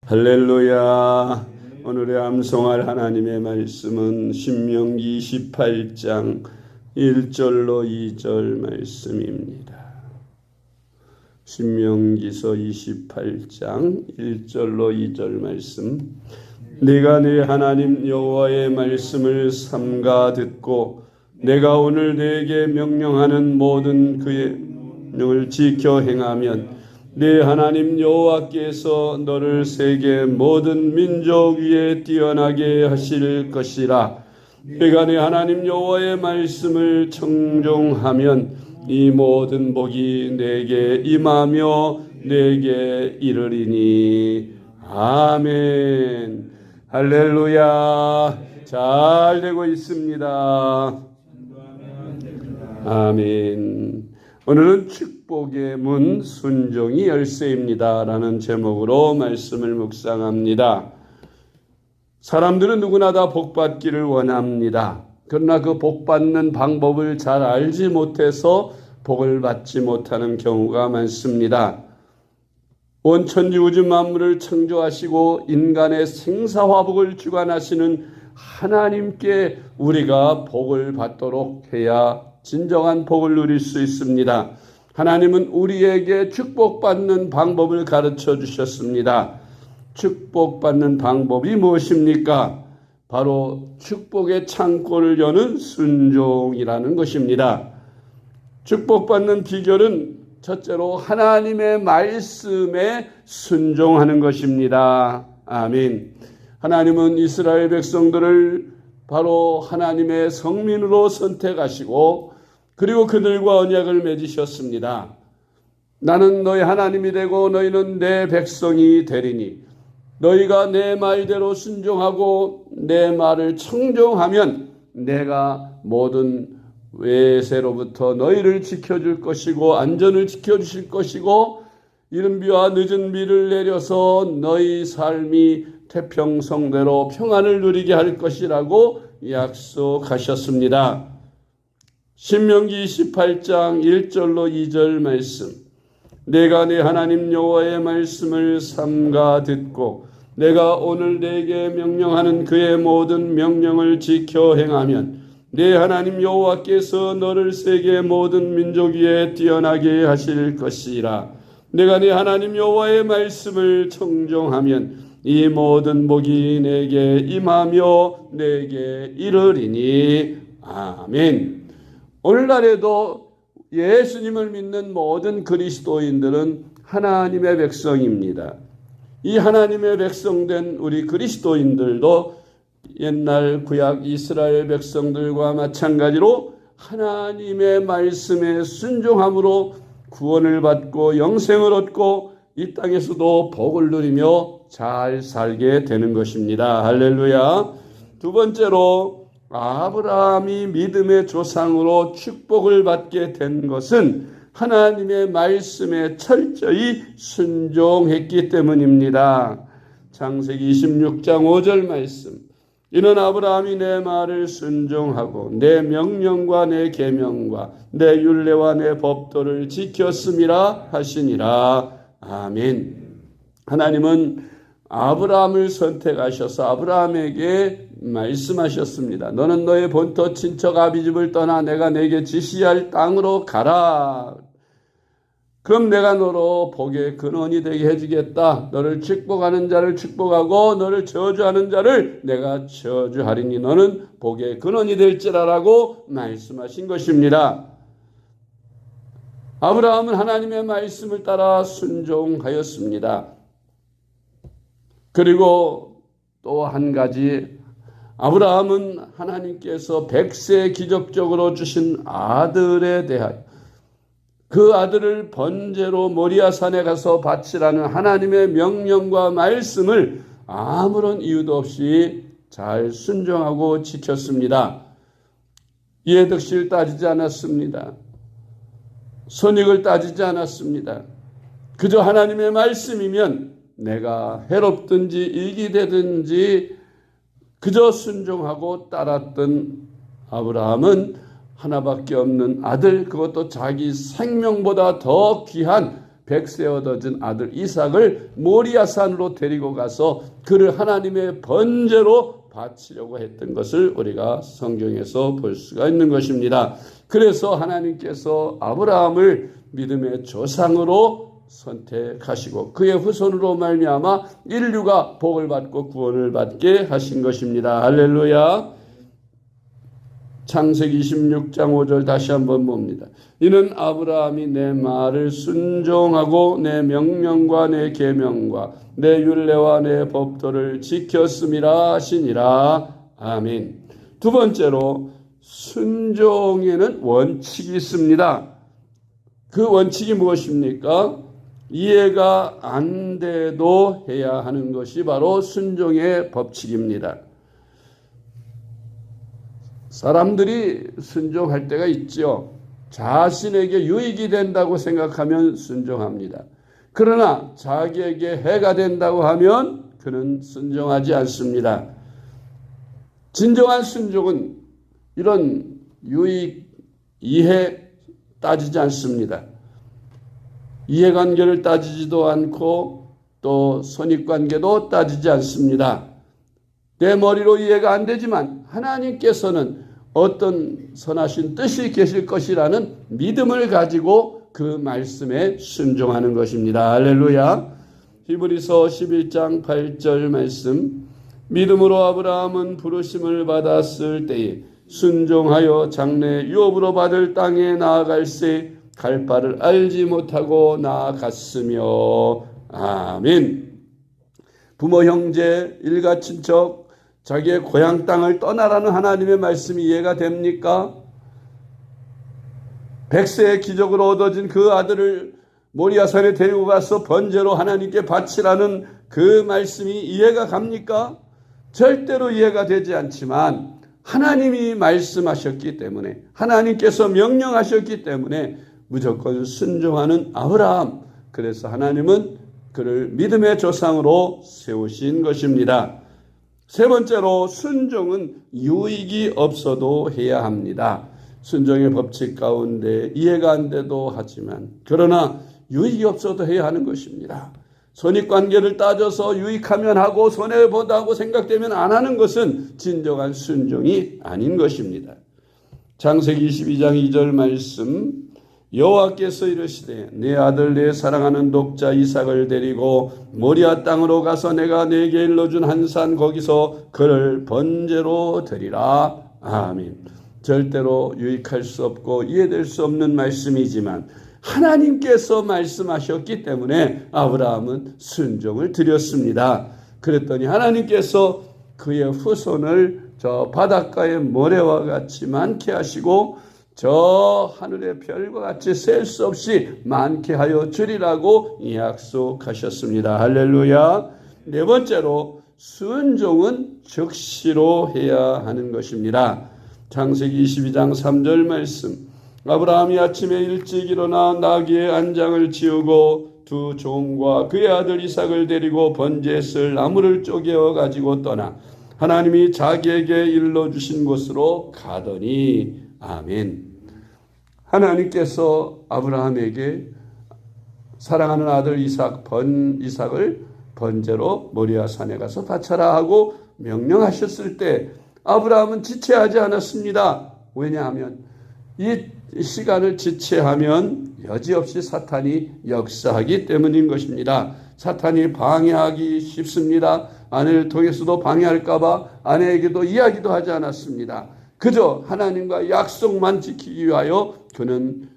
할렐루야. 오늘의 암송할 하나님의 말씀은 신명기 28장 1절로 2절 말씀입니다. 신명기서 28장 1절로 2절 말씀. 네가 네 하나님 여호와의 말씀을 삼가 듣고 내가 오늘 네게 명령하는 모든 그의 명령을 지켜 행하면 네 하나님 여호와께서 너를 세계 모든 민족 위에 뛰어나게 하실 것이라. 네가 네 하나님 여호와의 말씀을 청종하면 이 모든 복이 내게 임하며 내게 이르리니. 아멘. 할렐루야. 잘 되고 있습니다. 아멘. 오늘은 축복의 문 순종이 열쇠입니다 라는 제목으로 말씀을 묵상합니다. 사람들은 누구나 다 복받기를 원합니다. 그러나 그 복받는 방법을 잘 알지 못해서 복을 받지 못하는 경우가 많습니다. 온 천지우주 만물을 창조하시고 인간의 생사화복을 주관하시는 하나님께 우리가 복을 받도록 해야 진정한 복을 누릴 수 있습니다. 하나님은 우리에게 축복받는 방법을 가르쳐 주셨습니다. 축복받는 방법이 무엇입니까? 바로 축복의 창고를 여는 순종이라는 것입니다. 축복받는 비결은 첫째로 하나님의 말씀에 순종하는 것입니다. 아멘. 하나님은 이스라엘 백성들을 바로 하나님의 성민으로 선택하시고 그리고 그들과 언약을 맺으셨습니다. 나는 너희 하나님이 되고 너희는 내 백성이 되리니 너희가 내 말대로 순종하고 내 말을 청종하면 내가 모든 외세로부터 너희를 지켜줄 것이고 안전을 지켜주실 것이고 이른 비와 늦은 비를 내려서 너희 삶이 태평성대로 평안을 누리게 할 것이라고 약속하셨습니다. 신명기 28장 1절로 2절 말씀. 내가 네 하나님 여호와의 말씀을 삼가 듣고 내가 오늘 네게 명령하는 그의 모든 명령을 지켜 행하면 네 하나님 여호와께서 너를 세계 모든 민족 위에 뛰어나게 하실 것이라. 내가 네 하나님 여호와의 말씀을 청종하면 이 모든 복이 내게 임하며 내게 이르리니. 아멘. 오늘날에도 예수님을 믿는 모든 그리스도인들은 하나님의 백성입니다. 이 하나님의 백성된 우리 그리스도인들도 옛날 구약 이스라엘 백성들과 마찬가지로 하나님의 말씀에 순종함으로 구원을 받고 영생을 얻고 이 땅에서도 복을 누리며 잘 살게 되는 것입니다. 할렐루야. 두 번째로 아브라함이 믿음의 조상으로 축복을 받게 된 것은 하나님의 말씀에 철저히 순종했기 때문입니다. 창세기 26장 5절 말씀. 이는 아브라함이 내 말을 순종하고 내 명령과 내 계명과 내 율례와 내 법도를 지켰음이라 하시니라. 아멘. 하나님은 아브라함을 선택하셔서 아브라함에게 말씀하셨습니다. 너는 너의 본토 친척 아비집을 떠나 내가 내게 지시할 땅으로 가라. 그럼 내가 너로 복의 근원이 되게 해주겠다. 너를 축복하는 자를 축복하고 너를 저주하는 자를 내가 저주하리니 너는 복의 근원이 될지라라고 말씀하신 것입니다. 아브라함은 하나님의 말씀을 따라 순종하였습니다. 그리고 또 한 가지, 아브라함은 하나님께서 100세 기적적으로 주신 아들에 대하여 그 아들을 번제로 모리아산에 가서 바치라는 하나님의 명령과 말씀을 아무런 이유도 없이 잘 순종하고 지켰습니다. 이해득실 따지지 않았습니다. 손익을 따지지 않았습니다. 그저 하나님의 말씀이면 내가 해롭든지 이익이 되든지 그저 순종하고 따랐던 아브라함은 하나밖에 없는 아들, 그것도 자기 생명보다 더 귀한 백세 얻어진 아들 이삭을 모리아산으로 데리고 가서 그를 하나님의 번제로 바치려고 했던 것을 우리가 성경에서 볼 수가 있는 것입니다. 그래서 하나님께서 아브라함을 믿음의 조상으로 선택하시고 그의 후손으로 말미암아 인류가 복을 받고 구원을 받게 하신 것입니다. 할렐루야. 창세기 26장 5절 다시 한번 봅니다. 이는 아브라함이 내 말을 순종하고 내 명령과 내 계명과 내 율례와 내 법도를 지켰음이라 하시니라. 아멘. 두 번째로 순종에는 원칙이 있습니다. 그 원칙이 무엇입니까? 이해가 안 돼도 해야 하는 것이 바로 순종의 법칙입니다. 사람들이 순종할 때가 있죠. 자신에게 유익이 된다고 생각하면 순종합니다. 그러나 자기에게 해가 된다고 하면 그는 순종하지 않습니다. 진정한 순종은 이런 유익, 이해 따지지 않습니다. 이해관계를 따지지도 않고 또 선입관계도 따지지 않습니다. 내 머리로 이해가 안 되지만 하나님께서는 어떤 선하신 뜻이 계실 것이라는 믿음을 가지고 그 말씀에 순종하는 것입니다. 할렐루야. 히브리서 11장 8절 말씀. 믿음으로 아브라함은 부르심을 받았을 때에 순종하여 장래 유업으로 받을 땅에 나아갈새 갈 바를 알지 못하고 나아갔으며. 아멘. 부모, 형제, 일가, 친척, 자기의 고향 땅을 떠나라는 하나님의 말씀이 이해가 됩니까? 백세의 기적으로 얻어진 그 아들을 모리아산에 데리고 가서 번제로 하나님께 바치라는 그 말씀이 이해가 갑니까? 절대로 이해가 되지 않지만 하나님이 말씀하셨기 때문에, 하나님께서 명령하셨기 때문에 무조건 순종하는 아브라함, 그래서 하나님은 그를 믿음의 조상으로 세우신 것입니다. 세 번째로 순종은 유익이 없어도 해야 합니다. 순종의 법칙 가운데 이해가 안 돼도 하지만 그러나 유익이 없어도 해야 하는 것입니다. 선입관계를 따져서 유익하면 하고 손해보다고 생각되면 안 하는 것은 진정한 순종이 아닌 것입니다. 창세기 22장 2절 말씀. 여호와께서 이르시되 내 아들 내 사랑하는 독자 이삭을 데리고 모리아 땅으로 가서 내가 네게 일러준 한 산 거기서 그를 번제로 드리라. 아멘. 절대로 유익할 수 없고 이해될 수 없는 말씀이지만 하나님께서 말씀하셨기 때문에 아브라함은 순종을 드렸습니다. 그랬더니 하나님께서 그의 후손을 저 바닷가의 모래와 같이 많게 하시고 저 하늘의 별과 같이 셀 수 없이 많게 하여 주리라고 약속하셨습니다. 할렐루야. 네 번째로 순종은 즉시로 해야 하는 것입니다. 창세기 22장 3절 말씀. 아브라함이 아침에 일찍 일어나 나귀의 안장을 지우고 두 종과 그의 아들 이삭을 데리고 번제에 쓸 나무를 쪼개어 가지고 떠나 하나님이 자기에게 일러주신 곳으로 가더니. 아멘. 하나님께서 아브라함에게 사랑하는 아들 이삭을 번제로 모리아산에 가서 바쳐라 하고 명령하셨을 때 아브라함은 지체하지 않았습니다. 왜냐하면 이 시간을 지체하면 여지없이 사탄이 역사하기 때문인 것입니다. 사탄이 방해하기 쉽습니다. 아내를 통해서도 방해할까 봐 아내에게도 이야기도 하지 않았습니다. 그저 하나님과 약속만 지키기 위하여 그는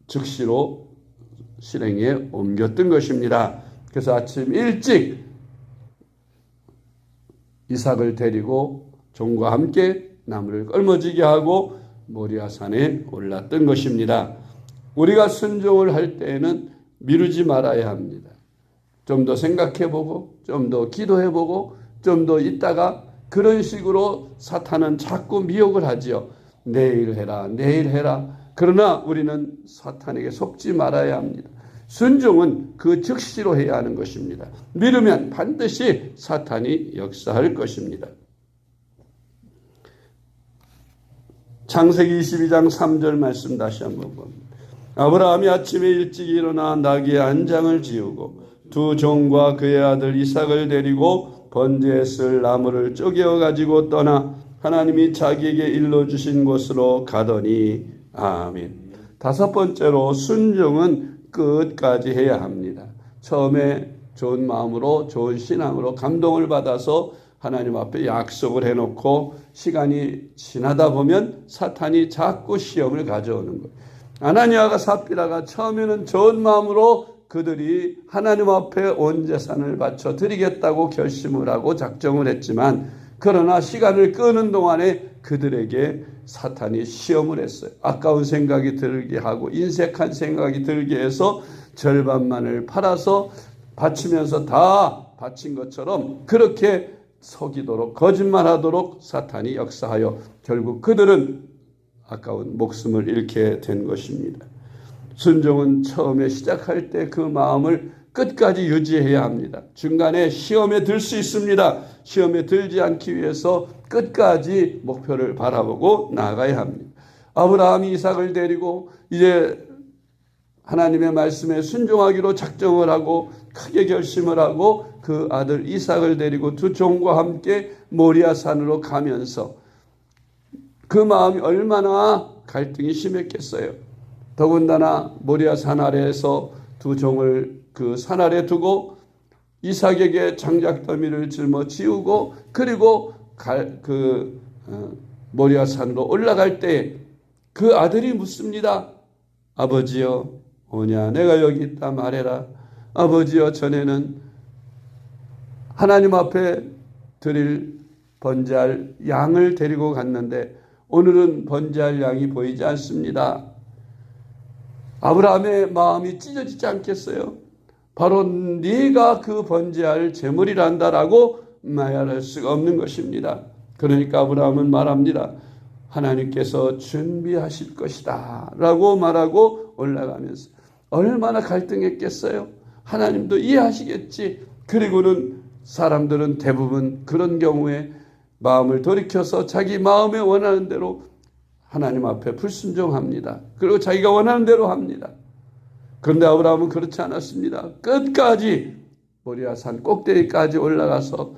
즉시로 실행에 옮겼던 것입니다. 그래서 아침 일찍 이삭을 데리고 종과 함께 나무를 껄머지게 하고 모리아산에 올랐던 것입니다. 우리가 순종을 할 때에는 미루지 말아야 합니다. 좀 더 생각해보고 좀 더 기도해보고 좀 더 있다가 그런 식으로 사탄은 자꾸 미혹을 하지요. 내일 해라, 내일 해라. 그러나 우리는 사탄에게 속지 말아야 합니다. 순종은 그 즉시로 해야 하는 것입니다. 미루면 반드시 사탄이 역사할 것입니다. 창세기 22장 3절 말씀 다시 한번 봅니다. 아브라함이 아침에 일찍 일어나 나귀의 안장을 지우고 두 종과 그의 아들 이삭을 데리고 번제에 쓸 나무를 쪼개어 가지고 떠나 하나님이 자기에게 일러주신 곳으로 가더니. 아멘. 다섯 번째로, 순종은 끝까지 해야 합니다. 처음에 좋은 마음으로, 좋은 신앙으로 감동을 받아서 하나님 앞에 약속을 해놓고 시간이 지나다 보면 사탄이 자꾸 시험을 가져오는 거예요. 아나니아가 삽비라가 처음에는 좋은 마음으로 그들이 하나님 앞에 온 재산을 바쳐 드리겠다고 결심을 하고 작정을 했지만, 그러나 시간을 끄는 동안에 그들에게 사탄이 시험을 했어요. 아까운 생각이 들게 하고 인색한 생각이 들게 해서 절반만을 팔아서 바치면서 다 바친 것처럼 그렇게 속이도록, 거짓말하도록 사탄이 역사하여 결국 그들은 아까운 목숨을 잃게 된 것입니다. 순종은 처음에 시작할 때 그 마음을 끝까지 유지해야 합니다. 중간에 시험에 들 수 있습니다. 시험에 들지 않기 위해서 끝까지 목표를 바라보고 나아가야 합니다. 아브라함이 이삭을 데리고 이제 하나님의 말씀에 순종하기로 작정을 하고 크게 결심을 하고 그 아들 이삭을 데리고 두 종과 함께 모리아 산으로 가면서 그 마음이 얼마나 갈등이 심했겠어요. 더군다나 모리아 산 아래에서 두 종을 그 산 아래 두고 이삭에게 장작더미를 짊어지우고 그리고 모리아 산으로 올라갈 때 그 아들이 묻습니다. 아버지여 오냐? 내가 여기 있다 말해라. 아버지여, 전에는 하나님 앞에 드릴 번제할 양을 데리고 갔는데 오늘은 번제할 양이 보이지 않습니다. 아브라함의 마음이 찢어지지 않겠어요? 바로 네가 그 번제할 제물이란다라고 말할 수가 없는 것입니다. 그러니까 아브라함은 말합니다. 하나님께서 준비하실 것이다 라고 말하고 올라가면서 얼마나 갈등했겠어요? 하나님도 이해하시겠지. 그리고는 사람들은 대부분 그런 경우에 마음을 돌이켜서 자기 마음에 원하는 대로 하나님 앞에 불순종합니다. 그리고 자기가 원하는 대로 합니다. 그런데 아브라함은 그렇지 않았습니다. 끝까지 모리아 산 꼭대기까지 올라가서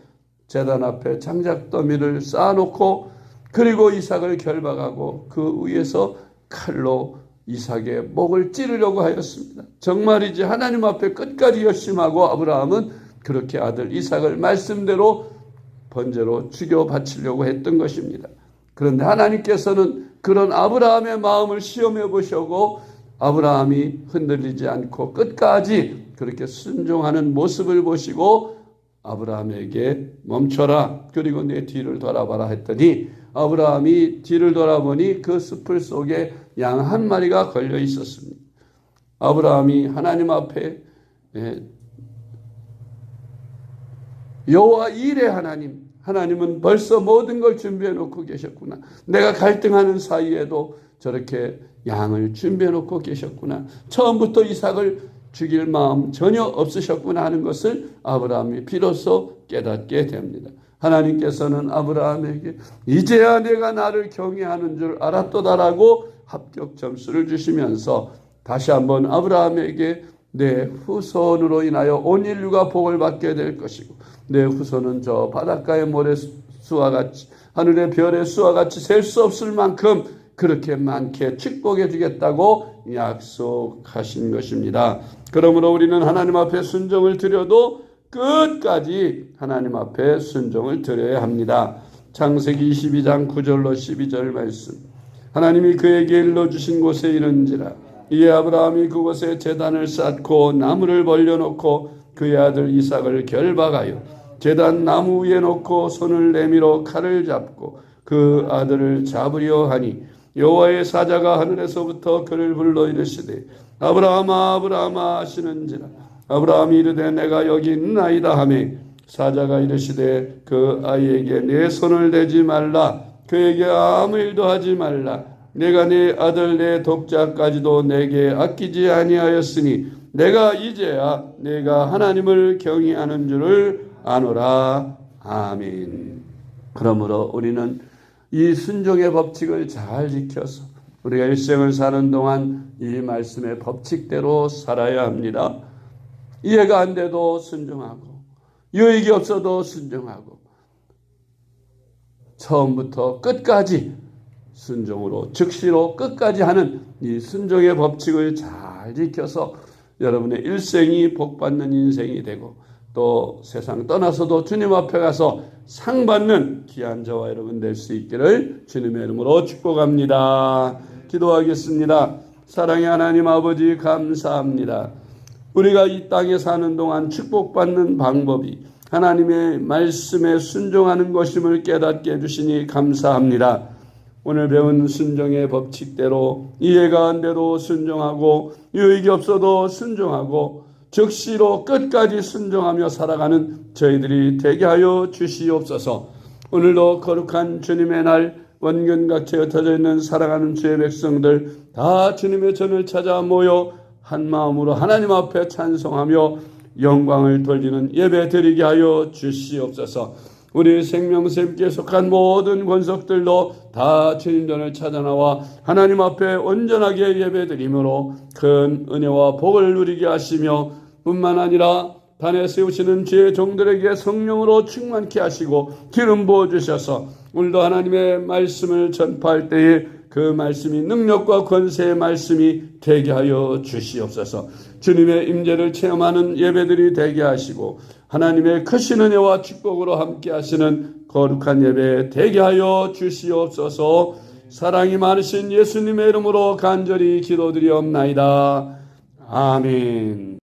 제단 앞에 장작더미를 쌓아놓고 그리고 이삭을 결박하고 그 위에서 칼로 이삭의 목을 찌르려고 하였습니다. 정말이지 하나님 앞에 끝까지 열심하고 아브라함은 그렇게 아들 이삭을 말씀대로 번제로 죽여 바치려고 했던 것입니다. 그런데 하나님께서는 그런 아브라함의 마음을 시험해 보시고 아브라함이 흔들리지 않고 끝까지 그렇게 순종하는 모습을 보시고 아브라함에게 멈춰라, 그리고 내 뒤를 돌아봐라 했더니 아브라함이 뒤를 돌아보니 그 숲을 속에 양 한 마리가 걸려 있었습니다. 아브라함이 하나님 앞에 여호와 일의 하나님은 벌써 모든 걸 준비해 놓고 계셨구나. 내가 갈등하는 사이에도 저렇게 양을 준비해 놓고 계셨구나. 처음부터 이삭을 죽일 마음 전혀 없으셨구나 하는 것을 아브라함이 비로소 깨닫게 됩니다. 하나님께서는 아브라함에게 이제야 내가 나를 경외하는 줄 알았도다라고 합격 점수를 주시면서 다시 한번 아브라함에게 내 후손으로 인하여 온 인류가 복을 받게 될 것이고 내 후손은 저 바닷가의 모래 수와 같이 하늘의 별의 수와 같이 셀 수 없을 만큼 그렇게 많게 축복해 주겠다고 약속하신 것입니다. 그러므로 우리는 하나님 앞에 순종을 드려도 끝까지 하나님 앞에 순종을 드려야 합니다. 창세기 22장 9절로 12절 말씀. 하나님이 그에게 일러주신 곳에 이른지라 이에 아브라함이 그곳에 제단을 쌓고 나무를 벌려놓고 그의 아들 이삭을 결박하여 제단 나무 위에 놓고 손을 내밀어 칼을 잡고 그 아들을 잡으려 하니 여호와의 사자가 하늘에서부터 그를 불러 이르시되 아브라함아 아브라함아 하시는지라 아브라함이 이르되 내가 여기 있나이다 하매 사자가 이르시되 그 아이에게 내 손을 대지 말라 그에게 아무 일도 하지 말라 내가 네 아들 내 독자까지도 내게 아끼지 아니하였으니 내가 이제야 내가 하나님을 경외하는 줄을 아노라. 아멘. 그러므로 우리는 이 순종의 법칙을 잘 지켜서 우리가 일생을 사는 동안 이 말씀의 법칙대로 살아야 합니다. 이해가 안 돼도 순종하고 유익이 없어도 순종하고 처음부터 끝까지 순종으로 즉시로 끝까지 하는 이 순종의 법칙을 잘 지켜서 여러분의 일생이 복받는 인생이 되고 또 세상 떠나서도 주님 앞에 가서 상 받는 귀한 저와 여러분 될 수 있기를 주님의 이름으로 축복합니다. 기도하겠습니다. 사랑의 하나님 아버지 감사합니다. 우리가 이 땅에 사는 동안 축복받는 방법이 하나님의 말씀에 순종하는 것임을 깨닫게 해주시니 감사합니다. 오늘 배운 순종의 법칙대로 이해가 안 돼도 순종하고 유익이 없어도 순종하고 즉시로 끝까지 순종하며 살아가는 저희들이 되게 하여 주시옵소서. 오늘도 거룩한 주님의 날 원근각처에 흩어져 있는 사랑하는 주의 백성들 다 주님의 전을 찾아 모여 한 마음으로 하나님 앞에 찬송하며 영광을 돌리는 예배 드리게 하여 주시옵소서. 우리 생명샘께 속한 모든 권속들도 다 주님 전을 찾아 나와 하나님 앞에 온전하게 예배드림으로 큰 은혜와 복을 누리게 하시며 뿐만 아니라 단에 세우시는 주의 종들에게 성령으로 충만케 하시고 기름 부어주셔서 오늘도 하나님의 말씀을 전파할 때에 그 말씀이 능력과 권세의 말씀이 되게 하여 주시옵소서. 주님의 임재를 체험하는 예배들이 되게 하시고 하나님의 크신 은혜와 축복으로 함께 하시는 거룩한 예배 되게 하여 주시옵소서. 사랑이 많으신 예수님의 이름으로 간절히 기도드리옵나이다. 아멘.